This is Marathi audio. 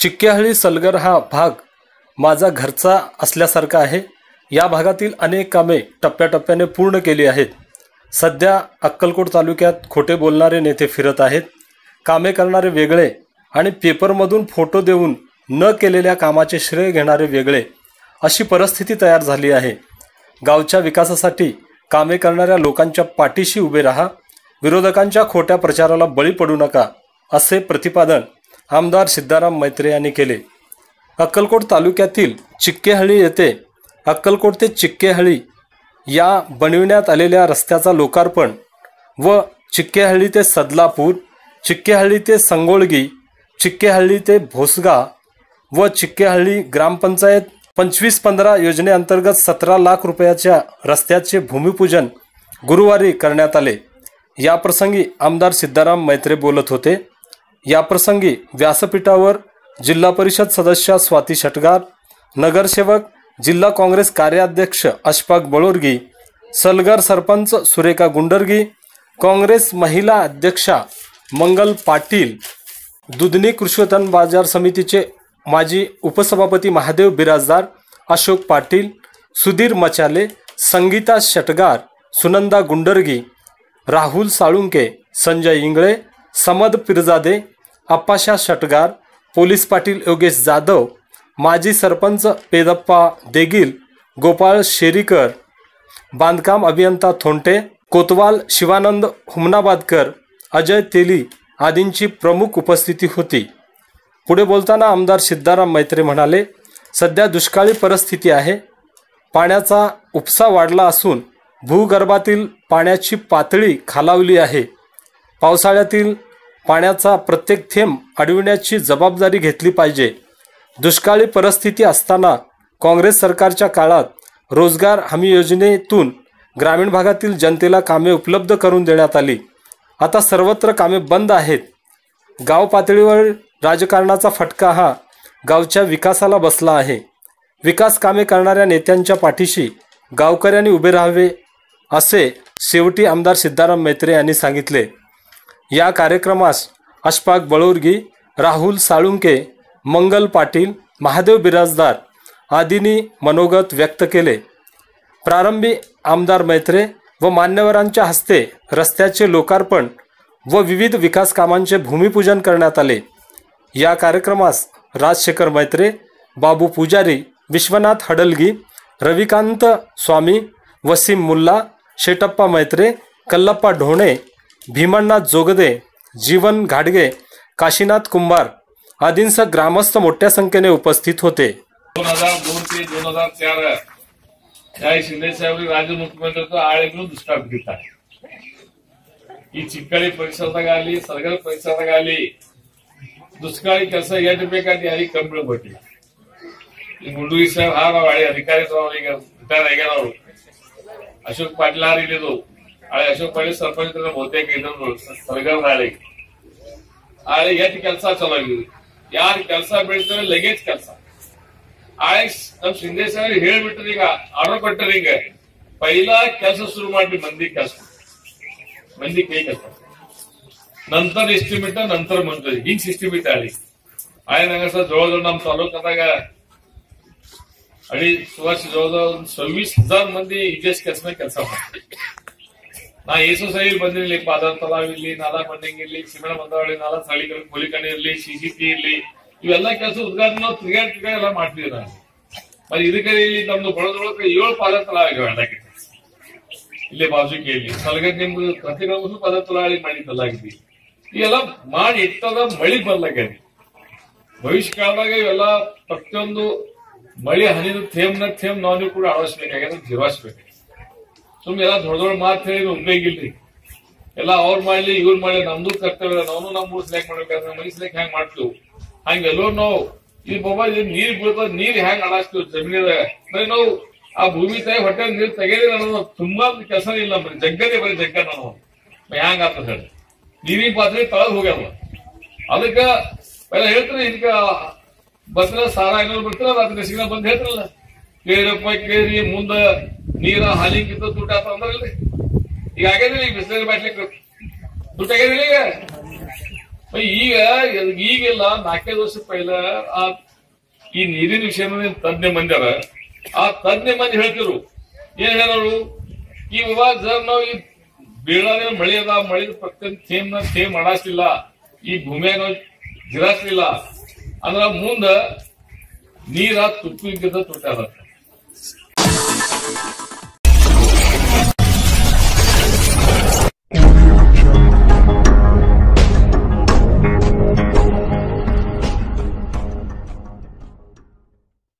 चिक्केहळ्ळी सलगर हा भाग माझा घरचा असल्यासारखा आहे। या भागातील अनेक कामे टप्प्याटप्प्याने पूर्ण केली आहेत। सध्या अक्कलकोट तालुक्यात खोटे बोलणारे नेते फिरत आहेत। कामे करणारे वेगळे आणि पेपरमधून फोटो देऊन न केलेल्या कामाचे श्रेय घेणारे वेगळे, अशी परिस्थिती तयार झाली आहे। गावच्या विकासासाठी कामे करणाऱ्या लोकांच्या पाठीशी उभे राहा, विरोधकांच्या खोट्या प्रचाराला बळी पडू नका, असे प्रतिपादन आमदार सिद्धाराम मैत्रे यांनी केले। अक्कलकोट तालुक्यातील चिक्केहळ्ळी येथे अक्कलकोट ते चिक्केहळ्ळी या बनविण्यात आलेल्या रस्त्याचा लोकार्पण व चिक्केहळ्ळी ते सदलापूर, चिक्केहळ्ळी ते संगोळगी, चिक्केहळ्ळी ते भोसगा व चिक्केहळ्ळी ग्रामपंचायत 25-15 योजनेअंतर्गत 17 लाख रुपयाच्या रस्त्याचे भूमिपूजन गुरुवारी करण्यात आले। या प्रसंगी आमदार सिद्धाराम मैत्रे बोलत होते। या प्रसंगी व्यासपीठावर जिल्हा परिषद सदस्य स्वाती षटगार, नगरसेवक जिल्हा काँग्रेस कार्याध्यक्ष अशफाक बळोरगी, सलगर सरपंच सुरेखा गुंडरगी, काँग्रेस महिला अध्यक्षा मंगल पाटील, दुधनी कृषी उत्पन्न बाजार समितीचे माजी उपसभापती महादेव बिराजदार, अशोक पाटील, सुधीर मचाले, संगीता षटगार, सुनंदा गुंडरगी, राहुल साळुंके, संजय इंगळे, समद पिरजादे, अप्पाशा षटगार, पोलीस पाटील योगेश जाधव, माजी सरपंच पेदप्पा देगिल, गोपाळ शेरीकर, बांधकाम अभियंता थोंटे, कोतवाल शिवानंद हुमनाबादकर, अजय तेली आदींची प्रमुख उपस्थिती होती। पुढे बोलताना आमदार सिद्धाराम मैत्रे म्हणाले, सध्या दुष्काळी परिस्थिती आहे। पाण्याचा उपसा वाढला असून भूगर्भातील पाण्याची पातळी खालावली आहे। पावसाळ्यातील पाण्याचा प्रत्येक थेंब अडविण्याची जबाबदारी घेतली पाहिजे। दुष्काळी परिस्थिती असताना काँग्रेस सरकारच्या काळात रोजगार हमी योजनेतून ग्रामीण भागातील जनतेला कामे उपलब्ध करून देण्यात आली। आता सर्वत्र कामे बंद आहेत। गाव पातळीवर राजकारणाचा फटका हा गावच्या विकासाला बसला आहे। विकास कामे करणाऱ्या नेत्यांच्या पाठीशी गावकऱ्यांनी उभे राहावे, असे शेवटी आमदार सिद्धाराम मैत्रे यांनी सांगितले। या कार्यक्रमास अशफाक बळोरगी, राहुल साळुंके, मंगल पाटील, महादेव बिराजदार आदींनी मनोगत व्यक्त केले। प्रारंभी आमदार मैत्रे व मान्यवरांच्या हस्ते रस्त्याचे लोकार्पण व विविध विकास कामांचे भूमिपूजन करण्यात आले। या कार्यक्रमास राजशेखर मैत्रे, बाबू पुजारी, विश्वनाथ हडलगी, रविकांत स्वामी, वसीम मुल्ला, शेटप्पा मैत्रे, कल्लप्पा ढोणे, भीमण्णा जोगदे, जीवन घाडगे, काशीनाथ कुंभार आदींसह ग्रामस्थ मोठ्या संख्येने उपस्थित होते। 2002 ते 2004 या शिंदे साहेब राज्य मुख्यमंत्र्यांचा आळेकडून दुष्काळ पीडित आहे। ही चिक्केहळ्ळी परिसरात सलगर परिसरात दुष्काळी ಕೆಲಸ ಎಷ್ಟು ಬೇಕಾದ ಯಾರಿಗೆ ಕಂಬಳ ಕೊಟ್ಟಿಲ್ಲ। ಈ ಮುಂಡೂರಿ ಸಾಹೇಬ್ ಹಾಗೆ ಅಧಿಕಾರಿ ರಿಟೈರ್ ಆಗ್ಯಾರ ಅವರು। ಅಶೋಕ್ ಪಾಟೀಲ್ ಇಲ್ಲಿದ್ದು ಆಳೆ ಅಶೋಕ್ ಪಾಟೀಲ್ ಸರ್ಪಂಚ ಬಹುತೇಕ ಇದ್ರು ಸಲಗರ್ ಆಳೆ ಎಷ್ಟು ಕೆಲಸ ಚಲೋ ಆಗಿದೆ। ಯಾರು ಕೆಲಸ ಬೀಳ್ತಾರೆ ಲಗೇಜ್ ಕೆಲಸ ಆಳೆ ನಮ್ ಶಿಂದೆ ಸಾಹೇಬ್ ಹೇಳ್ಬಿಟ್ರಿ, ಈಗ ಆರ್ಡರ್ ಕೊಟ್ಟರಿ, ಈಗ पहिला ಕೆಲಸ ಶುರು ಮಾಡಿ ಮಂದಿ ಕೈ ಕೆಲಸ, नंतर एस्टिमेट, नंतर मंजुरी, ही सिस्टीम इथे आली आहे। नगर जवळजवळ ನಮ್ಮ ತಾಲೂಕದಾಗ ಜವळजवळ 26,000 ಮಂದಿ ಇಜೆಸ್ ಕೆಲಸ ಮಾಡ್ತಾರೆ। ನಾ ಏಸು ಸೈಲ್ ಬಂದಿರಲಿ, ಪಾದರ್ ತಲಾವ್ ಇರ್ಲಿ, ನಾಲಾ ಬಂಡಿಂಗ್ ಇರ್ಲಿ, ಸಿಮೆಂಟ್ ಬಂದವಳಿ, ನಾಲಾ ಸ್ಥಳೀಕರಣ, ಕೂಲಿಕಣಿ ಇರ್ಲಿ, ಸಿಸಿಟಿ ಇರ್ಲಿ, ಇವೆಲ್ಲ ಕೆಲಸ ಉದ್ಘಾಟನೆ ನಾವು ತಿರುಗಾಡಿ ಎಲ್ಲ ಮಾಡ್ತೀವಿ ನಾನು। ಮತ್ತೆ ಇದಕ್ಕೆ ಇಲ್ಲಿ ನಮ್ದು ಬಡದೊಳಗೆ 7 ಪಾದರ್ ತಲಾವ್ ಆಗಿವೆ ಇಲ್ಲಿ ಬಾಜುಗೆ ಇಲ್ಲಿ ಸಲಗರ್ ನಿಮ್ದು ಪ್ರತಿಯೊಂದು ಪಾದರ್ ತಲಾವಳಿ ಮಾಡಿದ್ದಲ್ಲಾಗಿದ್ವಿ, ಇವೆಲ್ಲ ಮಾಡಿ ಇಟ್ಟದ ಮಳಿ ಬರ್ಲಾಗ್ಯದ। ಭವಿಷ್ಯ ಕಾಲದಾಗ ಇವೆಲ್ಲ ಪ್ರತಿಯೊಂದು ಮಳಿ ಹನಿದ ಥೇಮ್ ನಾವು ಕೂಡ ಅಳವಡಿಸಬೇಕಾಗ್ಯದ, ಜಿರ್ವಾಯಿಸಬೇಕು। ಸುಮ್ಮನೆ ಎಲ್ಲ ದೊಡ್ಡ ದೊಡ್ಡ ಮಾತು ಹೇಳಿ ಉಪಯೋಗ ಇಲ್ರಿ। ಎಲ್ಲ ಅವ್ರು ಮಾಡ್ಲಿ ಇವ್ರು ಮಾಡ್ಲಿ, ನಮ್ದು ಕರ್ತವ್ಯ, ನಾವು ನಮ್ಮ ಊರ್ ಸೆಲೆಕ್ಟ್ ಮಾಡ್ಬೇಕಾದ್ರೆ ನಮ್ಮ ಮೈ ಸೆಲೆಕ್ಟ್ ಹೆಂಗ್ ಮಾಡ್ತೀವಿ ಹಂಗೆಲ್ಲೋ ನಾವು ಈ ಬಾಬಾ ನೀರ್ ಬೀಳ್ತದ, ನೀರ್ ಹೆಂಗ್ ಅಳಾಸ್ತೀವಿ ಜಮೀನಿದಾಗ, ಬರೀ ನಾವು ಆ ಭೂಮಿ ತಾಯಿ ಹೊಟ್ಟೆ ನೀರು ತೆಗೆದೇ ನಾನು ತುಂಬಾ ಕೆಲಸ ಇಲ್ಲ, ಬರೀ ಜಗ್ಗದೇ ಬರೀ ಜಗ್ಗ ನಾವು ಹೆಂಗ್ ಆಗ್ತದ ಹೇಳಿ ನೀರಿನ ಪಾತ್ರೆ ತಳಗ್ ಹೋಗ್ಯಾವ। ಅದಕ್ಕ ಎಲ್ಲ ಹೇಳ್ತಾರೆ, ಇದಕ್ಕ ಬಸ್ರ ಸಾರ ಏನಾದ್ರು ಬರ್ತಾರಲ್ಲ, ಅದಕ್ಕೆ ಸಿಗ್ನ ಬಂದ್ ಹೇಳ್ತಾರಲ್ಲ, ಕೇಳಿರಪ್ಪ ಕೇಳಿ ಮುಂದ ನೀರ ಹಾಲಿಗಿಂತ ದುಡ್ಡು ಆತ ಅಂದ್ರಲ್ರಿ। ಈಗ ಆಗ್ಯದಿಲ್ಲ, ಈಗ ಬಿಸಿಲಿಗೆ ಬಾಟ್ಲಿಕ್ಕೆ ದುಡ್ಡು ಆಗ್ಯದಿಲ್ಲ, ಈಗ ಈಗೆಲ್ಲ 4-5 ವರ್ಷ ಪೈಲ ಈ ನೀರಿನ ವಿಷಯ ತಜ್ಞ ಮಂದಿರ ಆ ತಜ್ಞ ಮಂದಿ ಹೇಳ್ತಿರು ಏನ್ ಹೇಳೋರು ಇವಾಗ ಜರ್ ನಾವು ಈ ಬೀಳಾದ ಮಳೆ ಅದ ಮಳೆ ಪ್ರತ್ಯೇಕ ಥೇಮ್ ಮಾಡಾಸ್ಲಿಲ್ಲ ಈ ಭೂಮಿಯಾಗ ನಾವು ಜಿರಾಸ್ಲಿಲ್ಲ ಅಂದ್ರ ಮುಂದ ನೀರ ತುಪ್ಪಿಗಿಂತ ತುಟ್ಟಾದ